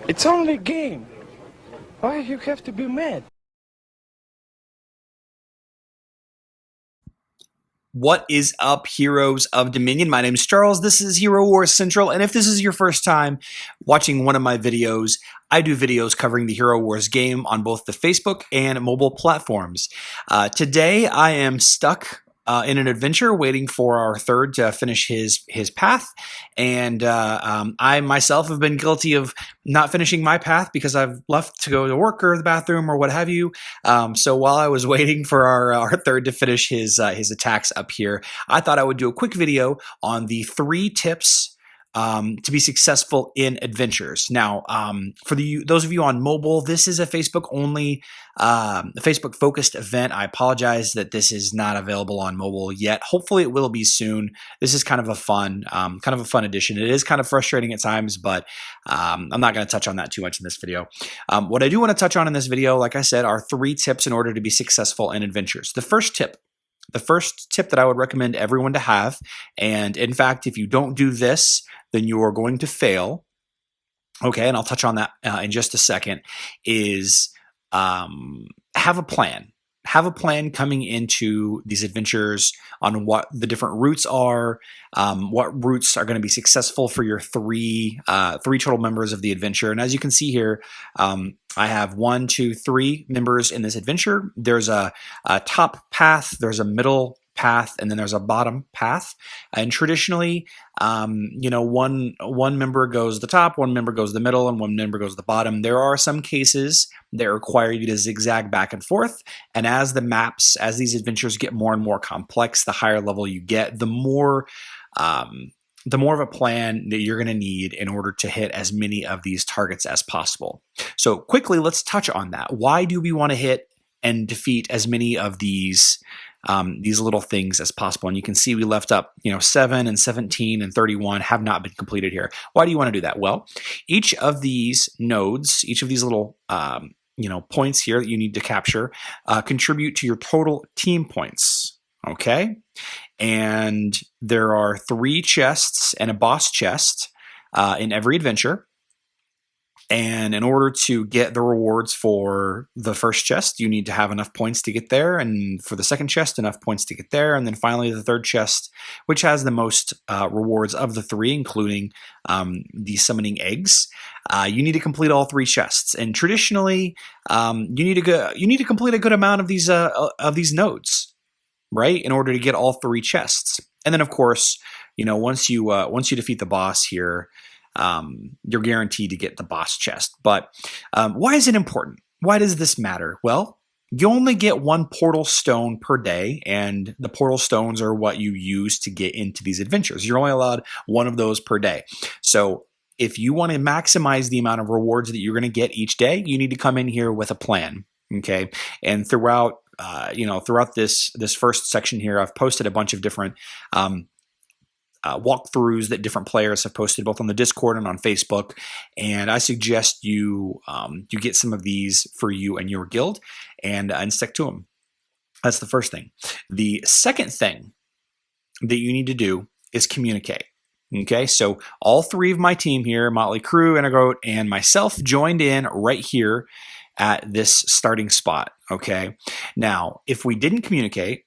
It's only a game. Why you have to be mad? What is up, heroes of Dominion? My name is Charles. This is Hero Wars Central, and if this is your first time watching one of my videos, I do videos covering the Hero Wars game on both the Facebook and mobile platforms. Today, I am stuck in an adventure waiting for our third to finish his path, and I myself have been guilty of not finishing my path because I've left to go to work or the bathroom or what have you. So while I was waiting for our third to finish his attacks up here, I thought I would do a quick video on the 3 tips to be successful in adventures. Now, for those of you on mobile, this is a Facebook only, Facebook focused event. I apologize that this is not available on mobile yet. Hopefully, it will be soon. This is kind of a fun addition. It is kind of frustrating at times, but I'm not going to touch on that too much in this video. What I do want to touch on in this video, like I said, are 3 tips in order to be successful in adventures. The first tip that I would recommend everyone to have, and in fact, if you don't do this, then you are going to fail. Okay, and I'll touch on that in just a second, is have a plan. Have a plan coming into these adventures on what the different routes are, what routes are going to be successful for your three total members of the adventure. And as you can see here, I have 1, 2, 3 members in this adventure. There's a top path, there's a middle path, and then there's a bottom path. And traditionally, one member goes the top, one member goes the middle, and one member goes the bottom. There are some cases that require you to zigzag back and forth. And as these adventures get more and more complex, the higher level you get, the more of a plan that you're going to need in order to hit as many of these targets as possible. So quickly, let's touch on that. Why do we want to hit and defeat as many of these little things as possible? And you can see we left up, 7 and 17 and 31 have not been completed here. Why do you want to do that? Well, each of these nodes, each of these little points here that you need to capture contribute to your total team points. Okay, and there are 3 chests and a boss chest in every adventure. And in order to get the rewards for the first chest, you need to have enough points to get there. And for the second chest, enough points to get there. And then finally, the third chest, which has the most rewards of the 3, including the summoning eggs. You need to complete all 3 chests. And traditionally, you need to complete a good amount of these nodes, right, in order to get all 3 chests. And then, of course, once you defeat the boss here, you're guaranteed to get the boss chest. But why is it important? Why does this matter? Well, you only get 1 portal stone per day, and the portal stones are what you use to get into these adventures. You're only allowed 1 of those per day. So if you want to maximize the amount of rewards that you're going to get each day, you need to come in here with a plan. Okay, and throughout this first section here, I've posted a bunch of different walkthroughs that different players have posted both on the Discord and on Facebook, and I suggest you get some of these for you and your guild and stick to them. That's the first thing. The second thing that you need to do is communicate. Okay, so all 3 of my team here, Motley Crew, Intergoat, and myself, joined in right here at this starting spot. Okay, now if we didn't communicate,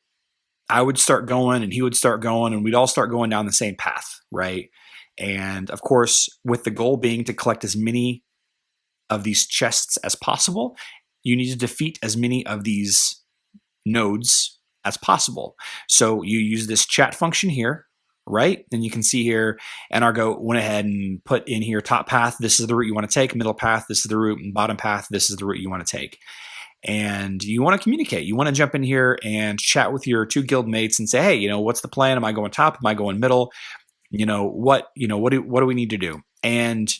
I would start going and he would start going and we'd all start going down the same path, right? And of course, with the goal being to collect as many of these chests as possible, you need to defeat as many of these nodes as possible. So you use this chat function here, right? And you can see here, Enargo went ahead and put in here top path, this is the route you want to take, middle path, this is the route, and bottom path, this is the route you want to take. And you want to communicate. You want to jump in here and chat with your 2 guild mates and say, hey, what's the plan? Am I going top? Am I going middle? What do we need to do? And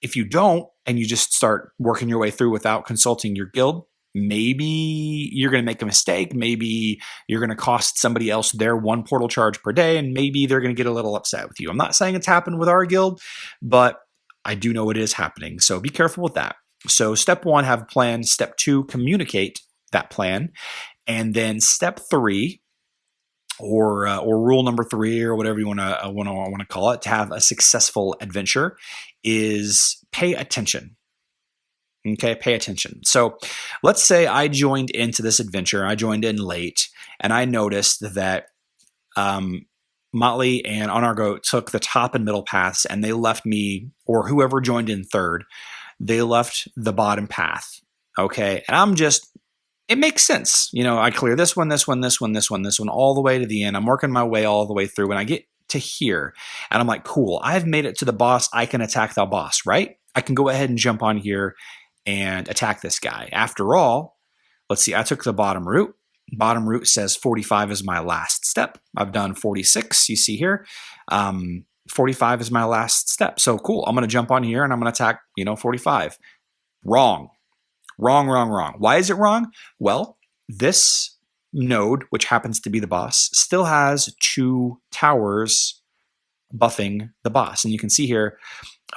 if you don't, and you just start working your way through without consulting your guild, maybe you're going to make a mistake. Maybe you're going to cost somebody else their 1 portal charge per day, and maybe they're going to get a little upset with you. I'm not saying it's happened with our guild, but I do know it is happening. So be careful with that. So step 1, have a plan. Step 2, communicate that plan. And then step 3 or rule number 3, or whatever you want to call it, to have a successful adventure is pay attention. Okay, pay attention. So let's say I joined into this adventure. I joined in late, and I noticed that Motley and Onargo took the top and middle paths, and they left me, or whoever joined in third, they left the bottom path. Okay, and it makes sense. I clear this one, this one, this one, this one, this one, all the way to the end. I'm working my way all the way through, and I get to here, and I'm like, cool, I've made it to the boss. I can attack the boss, right? I can go ahead and jump on here and attack this guy. After all, let's see, I took the bottom route. Bottom route says 45 is my last step. I've done 46, you see here. 45 is my last step. So cool, I'm going to jump on here and I'm going to attack, 45. Wrong. Why is it wrong? Well, this node, which happens to be the boss, still has 2 towers buffing the boss. And you can see here,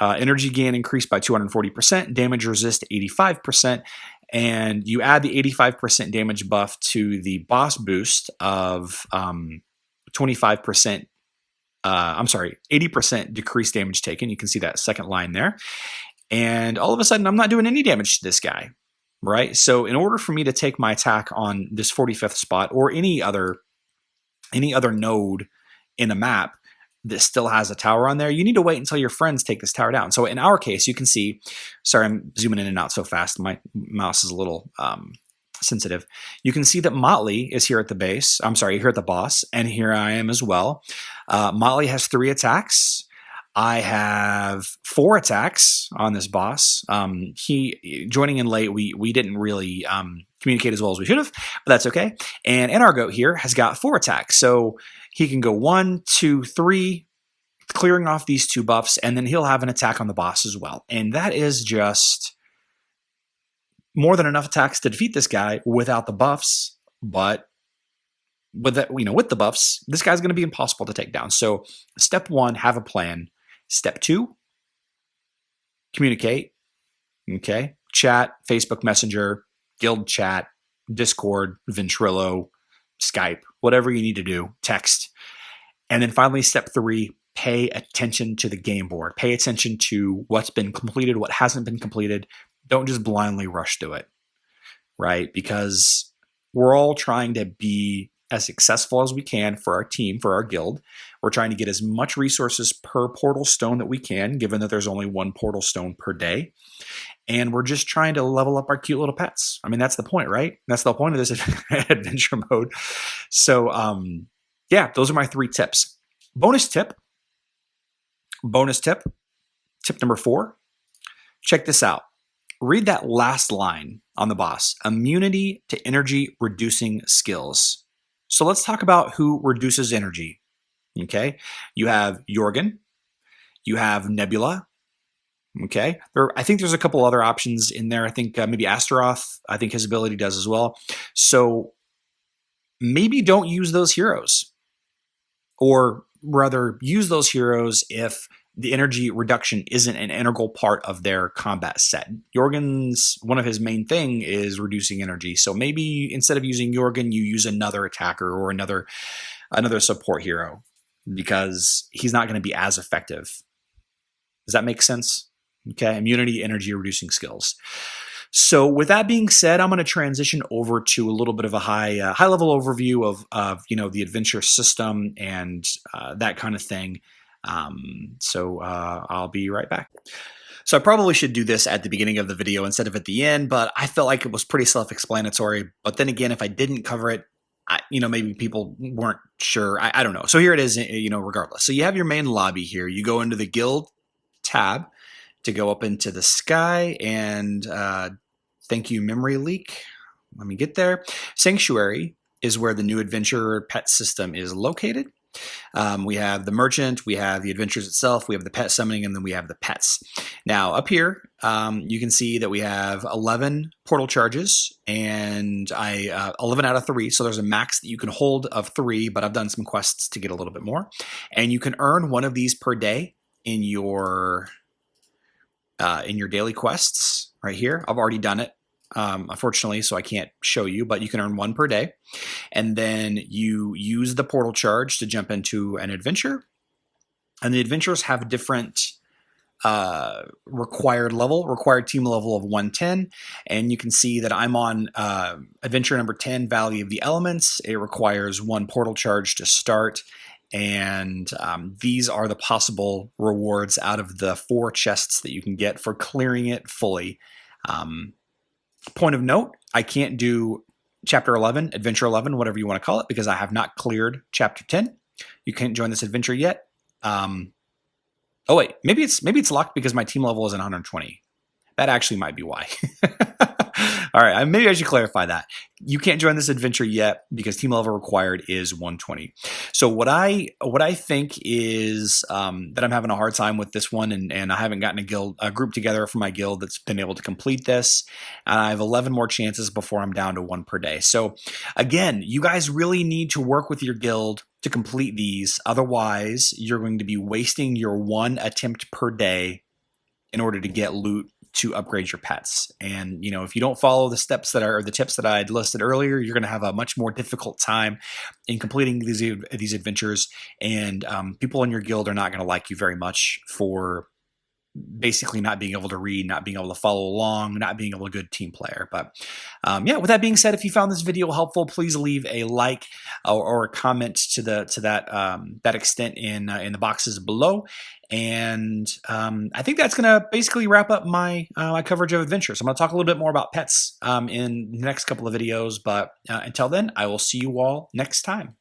energy gain increased by 240%, damage resist 85%, and you add the 85% damage buff to the boss boost of 25%, 80% decreased damage taken. You can see that second line there. And all of a sudden, I'm not doing any damage to this guy, right? So in order for me to take my attack on this 45th spot or any other node in a map that still has a tower on there, you need to wait until your friends take this tower down. So in our case, you can see, sorry, I'm zooming in and out so fast. My mouse is a little sensitive. You can see that Motley is here at the base. I'm sorry, here at the boss, and here I am as well. Motley has 3 attacks. I have 4 attacks on this boss. He joining in late, we didn't really communicate as well as we should have, but that's okay. And Anargoat here has got 4 attacks. So he can go 1, 2, 3, clearing off these 2 buffs, and then he'll have an attack on the boss as well. And that is just more than enough attacks to defeat this guy without the buffs, but with the buffs, this guy's going to be impossible to take down. So step 1, have a plan. Step 2, communicate. Okay, chat, Facebook Messenger, Guild chat, Discord, Ventrilo, Skype, whatever you need to do, text. And then finally, step 3, pay attention to the game board. Pay attention to what's been completed, what hasn't been completed. Don't just blindly rush to it, right? Because we're all trying to be as successful as we can for our team, for our guild. We're trying to get as much resources per portal stone that we can, given that there's only 1 portal stone per day. And we're just trying to level up our cute little pets. I mean, that's the point, right? That's the point of this adventure mode. So, yeah, those are my 3 tips. Bonus tip. Tip number 4. Check this out. Read that last line on the boss. Immunity to energy reducing skills. So let's talk about who reduces energy. Okay, you have Jorgen, you have Nebula. Okay, I think there's a couple other options in there. I think maybe Astaroth, I think his ability does as well. So maybe don't use those heroes, or rather use those heroes if the energy reduction isn't an integral part of their combat set. Jorgen's, one of his main thing is reducing energy. So maybe instead of using Jorgen, you use another attacker or another support hero, because he's not going to be as effective. Does that make sense? Okay, immunity, energy reducing skills. So with that being said, I'm going to transition over to a little bit of a high level overview of the adventure system and that kind of thing. So I'll be right back. So I probably should do this at the beginning of the video instead of at the end, but I felt like it was pretty self-explanatory. But then again, if I didn't cover it, maybe people weren't sure. I don't know. So here it is, regardless. So you have your main lobby here. You go into the guild tab to go up into the sky, and thank you, memory leak. Let me get there. Sanctuary is where the new adventure pet system is located. We have the merchant, we have the adventures itself, we have the pet summoning, and then we have the pets. Now up here, you can see that we have 11 portal charges, and 11 out of 3. So there's a max that you can hold of 3, but I've done some quests to get a little bit more. And you can earn 1 of these per day in your daily quests right here. I've already done it. unfortunately, so I can't show you, but you can earn 1 per day. And then you use the portal charge to jump into an adventure. And the adventures have different required team level of 110. And you can see that I'm on adventure number 10, Valley of the Elements. It requires 1 portal charge to start. And these are the possible rewards out of the 4 chests that you can get for clearing it fully. Point of note, I can't do Chapter 11, Adventure 11, whatever you want to call it, because I have not cleared Chapter 10. You can't join this adventure yet. Oh wait, maybe it's locked because my team level is at 120. That actually might be why. All right, maybe I should clarify that. You can't join this adventure yet because team level required is 120. So what I think is that I'm having a hard time with this one, and I haven't gotten a group together for my guild that's been able to complete this. And I have 11 more chances before I'm down to 1 per day. So again, you guys really need to work with your guild to complete these. Otherwise, you're going to be wasting your 1 attempt per day in order to get loot to upgrade your pets. And if you don't follow the tips that I had listed earlier, you're going to have a much more difficult time in completing these adventures. And people in your guild are not going to like you very much for basically not being able to read, not being able to follow along, not being a good team player. But yeah, with that being said, if you found this video helpful, please leave a like or a comment to that extent in the boxes below. And I think that's going to basically wrap up my my coverage of adventures. I'm going to talk a little bit more about pets in the next couple of videos. But until then, I will see you all next time.